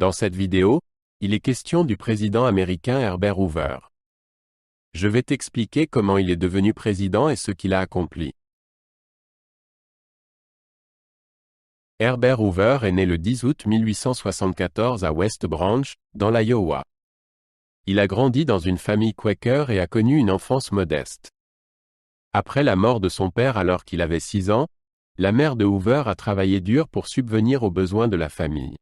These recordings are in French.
Dans cette vidéo, il est question du président américain Herbert Hoover. Je vais t'expliquer comment il est devenu président et ce qu'il a accompli. Herbert Hoover est né le 10 août 1874 à West Branch, dans l'Iowa. Il a grandi dans une famille Quaker et a connu une enfance modeste. Après la mort de son père alors qu'il avait 6 ans, la mère de Hoover a travaillé dur pour subvenir aux besoins de la famille.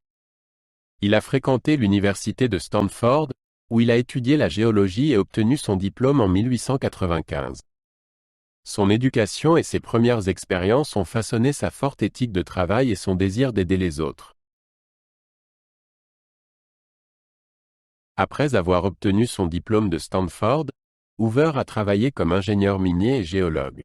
Il a fréquenté l'université de Stanford, où il a étudié la géologie et obtenu son diplôme en 1895. Son éducation et ses premières expériences ont façonné sa forte éthique de travail et son désir d'aider les autres. Après avoir obtenu son diplôme de Stanford, Hoover a travaillé comme ingénieur minier et géologue.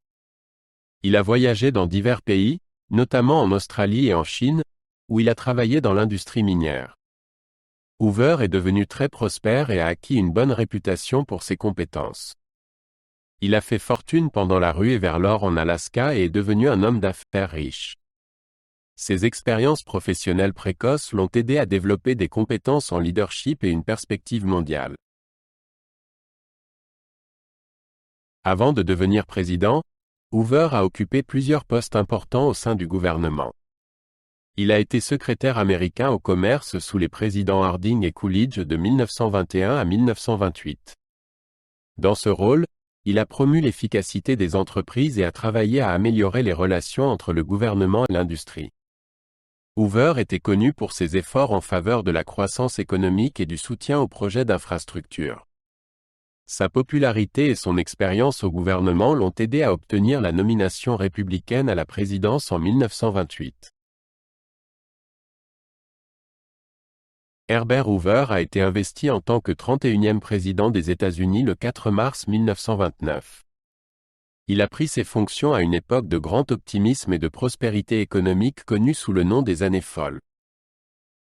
Il a voyagé dans divers pays, notamment en Australie et en Chine, où il a travaillé dans l'industrie minière. Hoover est devenu très prospère et a acquis une bonne réputation pour ses compétences. Il a fait fortune pendant la ruée vers l'or en Alaska et est devenu un homme d'affaires riche. Ses expériences professionnelles précoces l'ont aidé à développer des compétences en leadership et une perspective mondiale. Avant de devenir président, Hoover a occupé plusieurs postes importants au sein du gouvernement. Il a été secrétaire américain au commerce sous les présidents Harding et Coolidge de 1921 à 1928. Dans ce rôle, il a promu l'efficacité des entreprises et a travaillé à améliorer les relations entre le gouvernement et l'industrie. Hoover était connu pour ses efforts en faveur de la croissance économique et du soutien aux projets d'infrastructure. Sa popularité et son expérience au gouvernement l'ont aidé à obtenir la nomination républicaine à la présidence en 1928. Herbert Hoover a été investi en tant que 31e président des États-Unis le 4 mars 1929. Il a pris ses fonctions à une époque de grand optimisme et de prospérité économique connue sous le nom des années folles.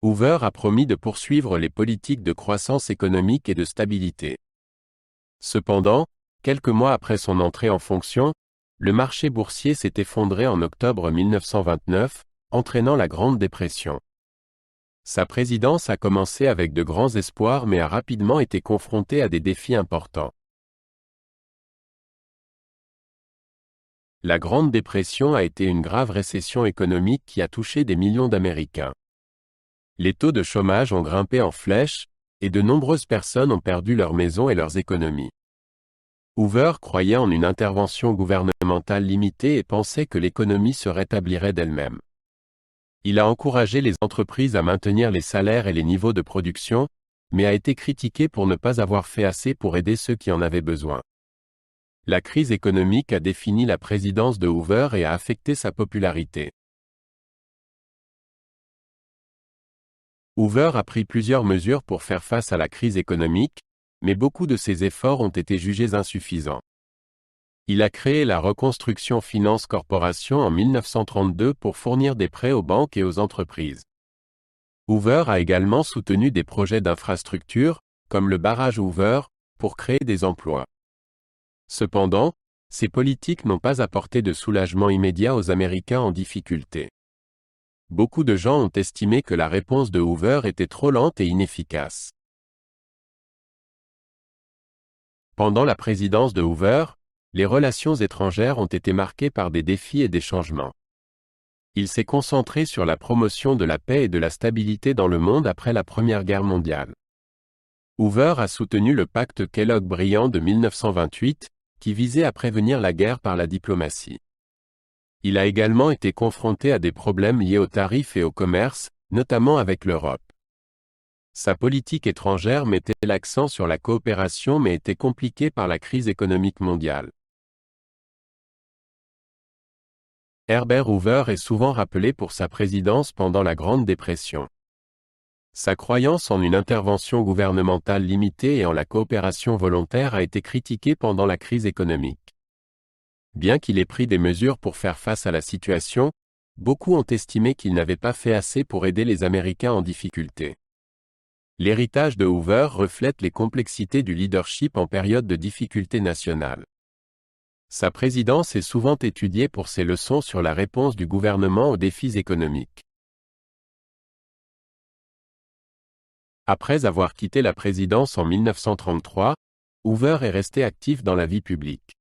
Hoover a promis de poursuivre les politiques de croissance économique et de stabilité. Cependant, quelques mois après son entrée en fonction, le marché boursier s'est effondré en octobre 1929, entraînant la Grande Dépression. Sa présidence a commencé avec de grands espoirs mais a rapidement été confrontée à des défis importants. La Grande Dépression a été une grave récession économique qui a touché des millions d'Américains. Les taux de chômage ont grimpé en flèche, et de nombreuses personnes ont perdu leurs maisons et leurs économies. Hoover croyait en une intervention gouvernementale limitée et pensait que l'économie se rétablirait d'elle-même. Il a encouragé les entreprises à maintenir les salaires et les niveaux de production, mais a été critiqué pour ne pas avoir fait assez pour aider ceux qui en avaient besoin. La crise économique a défini la présidence de Hoover et a affecté sa popularité. Hoover a pris plusieurs mesures pour faire face à la crise économique, mais beaucoup de ses efforts ont été jugés insuffisants. Il a créé la Reconstruction Finance Corporation en 1932 pour fournir des prêts aux banques et aux entreprises. Hoover a également soutenu des projets d'infrastructure, comme le barrage Hoover, pour créer des emplois. Cependant, ces politiques n'ont pas apporté de soulagement immédiat aux Américains en difficulté. Beaucoup de gens ont estimé que la réponse de Hoover était trop lente et inefficace. Pendant la présidence de Hoover, les relations étrangères ont été marquées par des défis et des changements. Il s'est concentré sur la promotion de la paix et de la stabilité dans le monde après la Première Guerre mondiale. Hoover a soutenu le pacte Kellogg-Briand de 1928, qui visait à prévenir la guerre par la diplomatie. Il a également été confronté à des problèmes liés aux tarifs et au commerce, notamment avec l'Europe. Sa politique étrangère mettait l'accent sur la coopération mais était compliquée par la crise économique mondiale. Herbert Hoover est souvent rappelé pour sa présidence pendant la Grande Dépression. Sa croyance en une intervention gouvernementale limitée et en la coopération volontaire a été critiquée pendant la crise économique. Bien qu'il ait pris des mesures pour faire face à la situation, beaucoup ont estimé qu'il n'avait pas fait assez pour aider les Américains en difficulté. L'héritage de Hoover reflète les complexités du leadership en période de difficulté nationale. Sa présidence est souvent étudiée pour ses leçons sur la réponse du gouvernement aux défis économiques. Après avoir quitté la présidence en 1933, Hoover est resté actif dans la vie publique.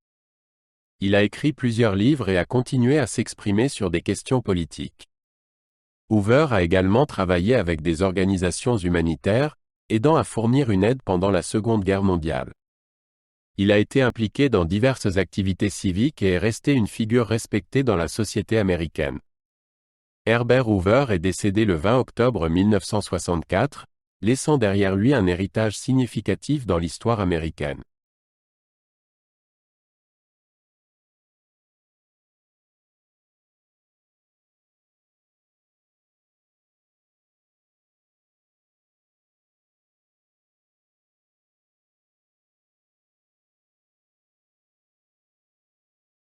Il a écrit plusieurs livres et a continué à s'exprimer sur des questions politiques. Hoover a également travaillé avec des organisations humanitaires, aidant à fournir une aide pendant la Seconde Guerre mondiale. Il a été impliqué dans diverses activités civiques et est resté une figure respectée dans la société américaine. Herbert Hoover est décédé le 20 octobre 1964, laissant derrière lui un héritage significatif dans l'histoire américaine.